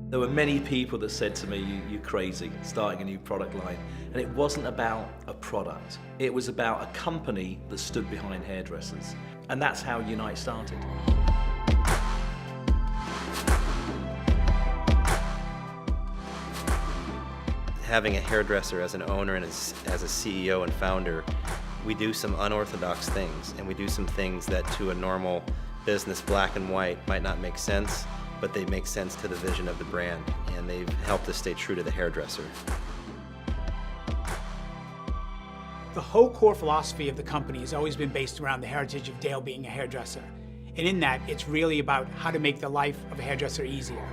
There were many people that said to me, you're crazy, starting a new product line. And it wasn't about a product. It was about a company that stood behind hairdressers. And that's how UNITE started. Having a hairdresser as an owner and as a CEO and founder, we do some unorthodox things, and we do some things that to a normal business, black and white, might not make sense, but they make sense to the vision of the brand, and they've helped us stay true to the hairdresser. The whole core philosophy of the company has always been based around the heritage of Dale being a hairdresser. And in that, it's really about how to make the life of a hairdresser easier.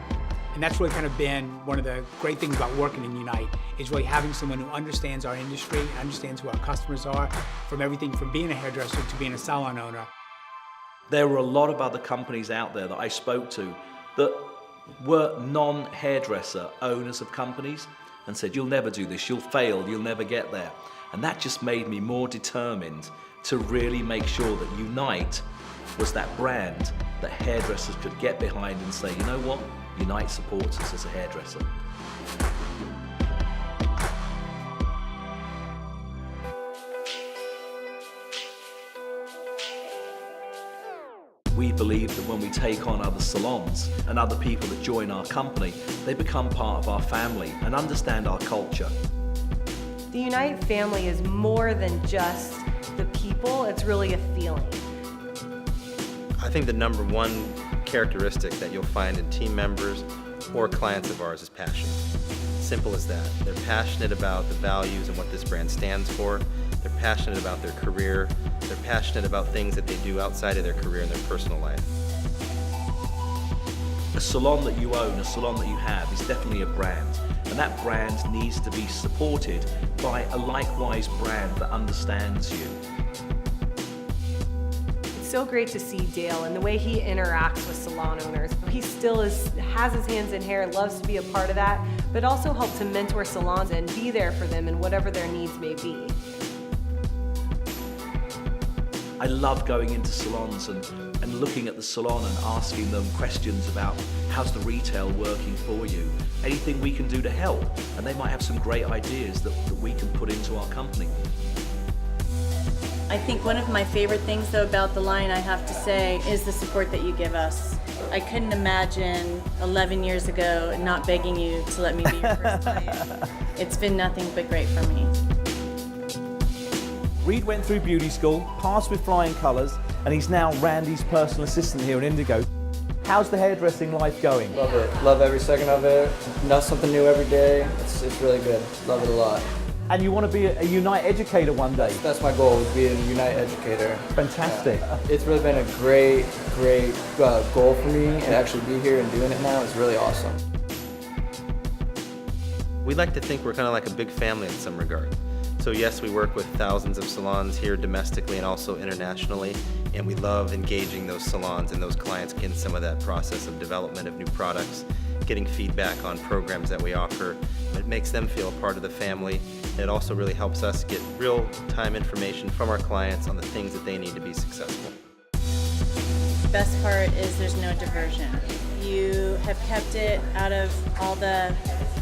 And that's really kind of been one of the great things about working in UNITE, is really having someone who understands our industry, understands who our customers are, from everything from being a hairdresser to being a salon owner. There were a lot of other companies out there that I spoke to that were non-hairdresser owners of companies and said, you'll never do this, you'll fail, you'll never get there. And that just made me more determined to really make sure that UNITE was that brand that hairdressers could get behind and say, you know what? UNITE supports us as a hairdresser. We believe that when we take on other salons and other people that join our company, they become part of our family and understand our culture. The UNITE family is more than just the people, it's really a feeling. I think the number one characteristic that you'll find in team members or clients of ours is passion. Simple as that. They're passionate about the values and what this brand stands for. They're passionate about their career. They're passionate about things that they do outside of their career in their personal life. A salon that you own, a salon that you have, is definitely a brand. And that brand needs to be supported by a likewise brand that understands you. It's so great to see Dale and the way he interacts with salon owners. He still has his hands in hair, loves to be a part of that, but also help to mentor salons and be there for them in whatever their needs may be. I love going into salons and looking at the salon and asking them questions about how's the retail working for you, anything we can do to help, and they might have some great ideas that we can put into our company. I think one of my favorite things though about the line, I have to say, is the support that you give us. I couldn't imagine 11 years ago not begging you to let me be your first client. It's been nothing but great for me. Reed went through beauty school, passed with flying colours, and he's now Randy's personal assistant here at Indigo. How's the hairdressing life going? Love it. Love every second of it. Know something new every day. It's really good. Love it a lot. And you want to be a UNITE educator one day? That's my goal, is be a UNITE educator. Fantastic. Yeah. It's really been a great goal for me, and actually be here and doing it now is really awesome. We like to think we're kind of like a big family in some regard. So yes, we work with thousands of salons here domestically and also internationally, and we love engaging those salons and those clients in some of that process of development of new products, getting feedback on programs that we offer. It makes them feel a part of the family. It also really helps us get real-time information from our clients on the things that they need to be successful. The best part is there's no diversion. You have kept it out of all the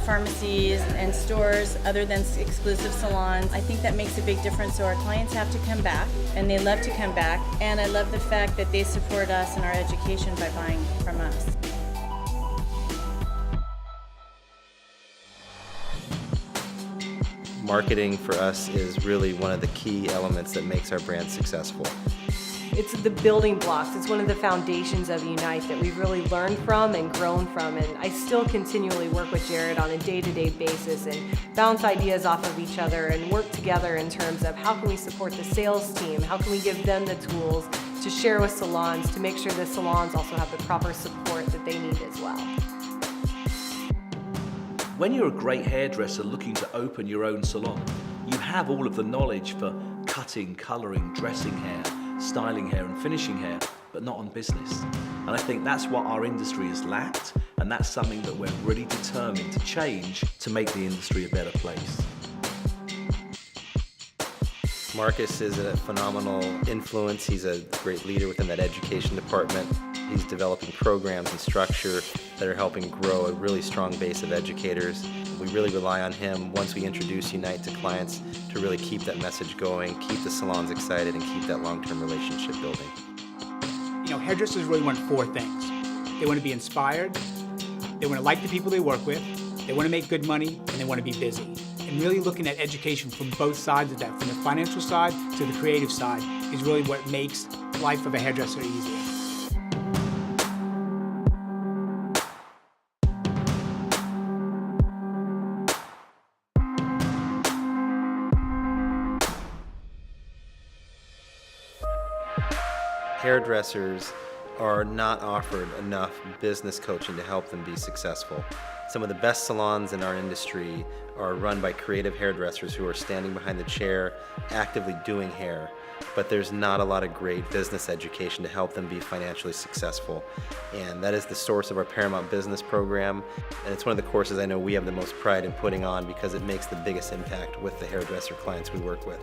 pharmacies and stores other than exclusive salons. I think that makes a big difference, so our clients have to come back, and they love to come back, and I love the fact that they support us in our education by buying from us. Marketing for us is really one of the key elements that makes our brand successful. It's the building blocks, it's one of the foundations of UNITE that we've really learned from and grown from, and I still continually work with Jared on a day-to-day basis and bounce ideas off of each other and work together in terms of how can we support the sales team, how can we give them the tools to share with salons to make sure the salons also have the proper support that they need as well. When you're a great hairdresser looking to open your own salon, you have all of the knowledge for cutting, colouring, dressing hair, styling hair and finishing hair, but not on business. And I think that's what our industry has lacked, and that's something that we're really determined to change to make the industry a better place. Marcus is a phenomenal influence. He's a great leader within that education department. He's developing programs and structure that are helping grow a really strong base of educators. We really rely on him once we introduce UNITE to clients to really keep that message going, keep the salons excited, and keep that long-term relationship building. You know, hairdressers really want 4 things. They want to be inspired, they want to like the people they work with, they want to make good money, and they want to be busy. And really looking at education from both sides of that, from the financial side to the creative side, is really what makes life of a hairdresser easier. Hairdressers are not offered enough business coaching to help them be successful. Some of the best salons in our industry are run by creative hairdressers who are standing behind the chair, actively doing hair, but there's not a lot of great business education to help them be financially successful. And that is the source of our Paramount Business program, and it's one of the courses I know we have the most pride in putting on because it makes the biggest impact with the hairdresser clients we work with.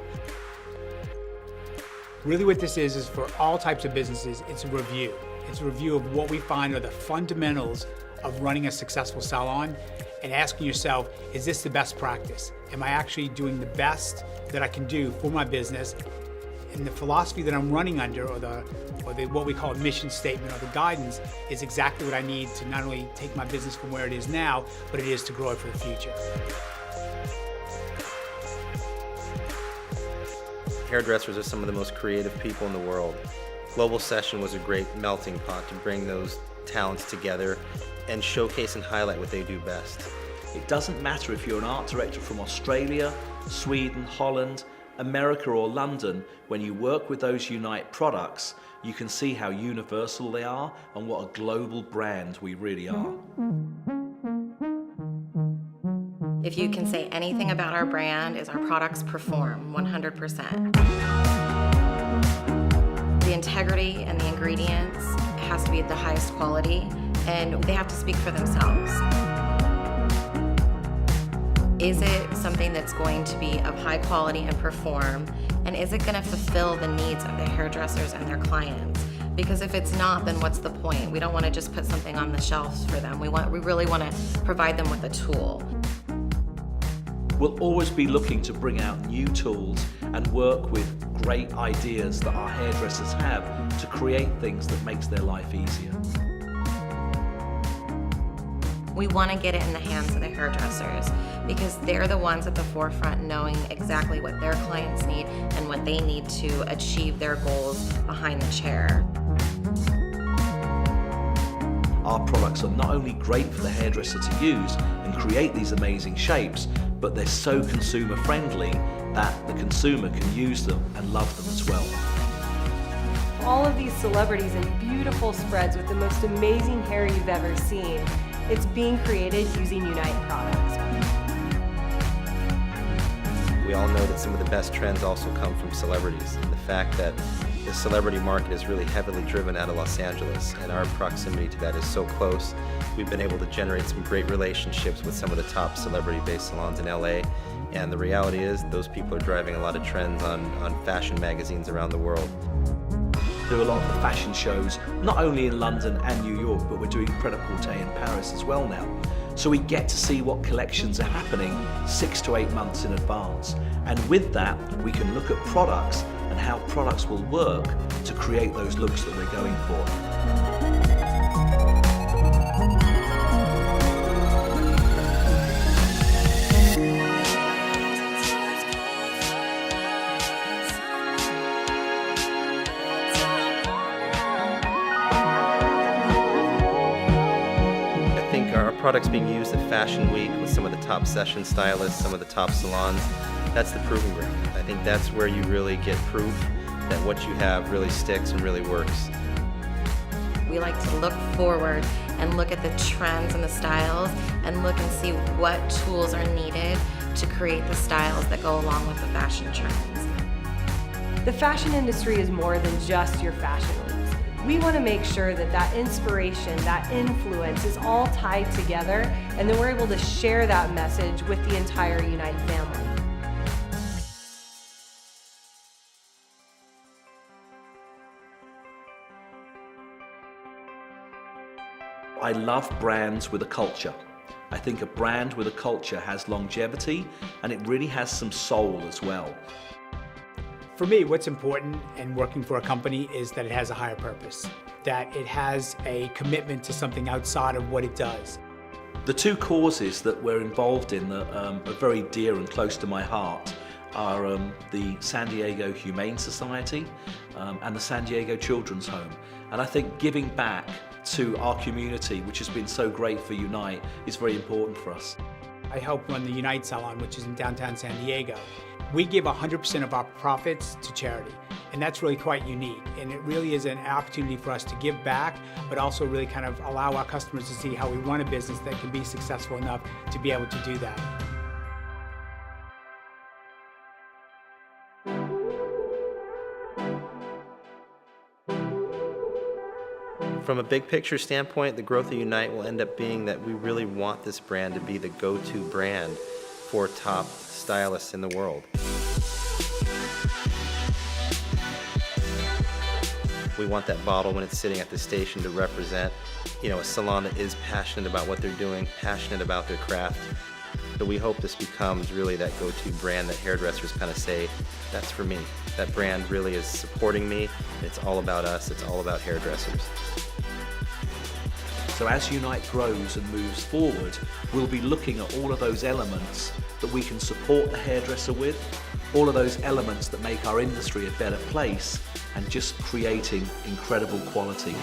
Really what this is for all types of businesses, it's a review. It's a review of what we find are the fundamentals of running a successful salon and asking yourself, is this the best practice? Am I actually doing the best that I can do for my business? And the philosophy that I'm running under, or what we call a mission statement or the guidance, is exactly what I need to not only take my business from where it is now, but it is to grow it for the future. Hairdressers are some of the most creative people in the world. Global Session was a great melting pot to bring those talents together and showcase and highlight what they do best. It doesn't matter if you're an art director from Australia, Sweden, Holland, America or London. When you work with those UNITE products, you can see how universal they are and what a global brand we really are. If you can say anything about our brand, is our products perform 100%. The integrity and the ingredients has to be at the highest quality, and they have to speak for themselves. Is it something that's going to be of high quality and perform, and is it going to fulfill the needs of the hairdressers and their clients? Because if it's not, then what's the point? We don't want to just put something on the shelves for them. We really want to provide them with a tool. We'll always be looking to bring out new tools and work with great ideas that our hairdressers have to create things that makes their life easier. We want to get it in the hands of the hairdressers because they're the ones at the forefront knowing exactly what their clients need and what they need to achieve their goals behind the chair. Our products are not only great for the hairdresser to use and create these amazing shapes, but they're so consumer friendly that the consumer can use them and love them as well. All of these celebrities in beautiful spreads with the most amazing hair you've ever seen, it's being created using UNITE products. We all know that some of the best trends also come from celebrities. And the fact that the celebrity market is really heavily driven out of Los Angeles, and our proximity to that is so close. We've been able to generate some great relationships with some of the top celebrity-based salons in LA, and the reality is those people are driving a lot of trends on fashion magazines around the world. Do a lot of the fashion shows, not only in London and New York, but we're doing Pret-a-Porter in Paris as well now. So we get to see what collections are happening 6 to 8 months in advance. And with that, we can look at products and how products will work to create those looks that we're going for. Products being used at Fashion Week with some of the top session stylists, some of the top salons, that's the proving ground. I think that's where you really get proof that what you have really sticks and really works. We like to look forward and look at the trends and the styles and look and see what tools are needed to create the styles that go along with the fashion trends. The fashion industry is more than just your fashion weeks. We want to make sure that that inspiration, that influence is all tied together, and then we're able to share that message with the entire UNITE family. I love brands with a culture. I think a brand with a culture has longevity and it really has some soul as well. For me, what's important in working for a company is that it has a higher purpose, that it has a commitment to something outside of what it does. The two causes that we're involved in that are very dear and close to my heart are the San Diego Humane Society and the San Diego Children's Home. And I think giving back to our community, which has been so great for UNITE, is very important for us. I help run the UNITE Salon, which is in downtown San Diego. We give 100% of our profits to charity, and that's really quite unique. And it really is an opportunity for us to give back, but also really kind of allow our customers to see how we run a business that can be successful enough to be able to do that. From a big picture standpoint, the growth of UNITE will end up being that we really want this brand to be the go-to brand for top stylists in the world. We want that bottle when it's sitting at the station to represent, a salon that is passionate about what they're doing, passionate about their craft. So we hope this becomes really that go-to brand that hairdressers kind of say, that's for me. That brand really is supporting me. It's all about us. It's all about hairdressers. So as UNITE grows and moves forward, we'll be looking at all of those elements that we can support the hairdresser with, all of those elements that make our industry a better place, and just creating incredible quality.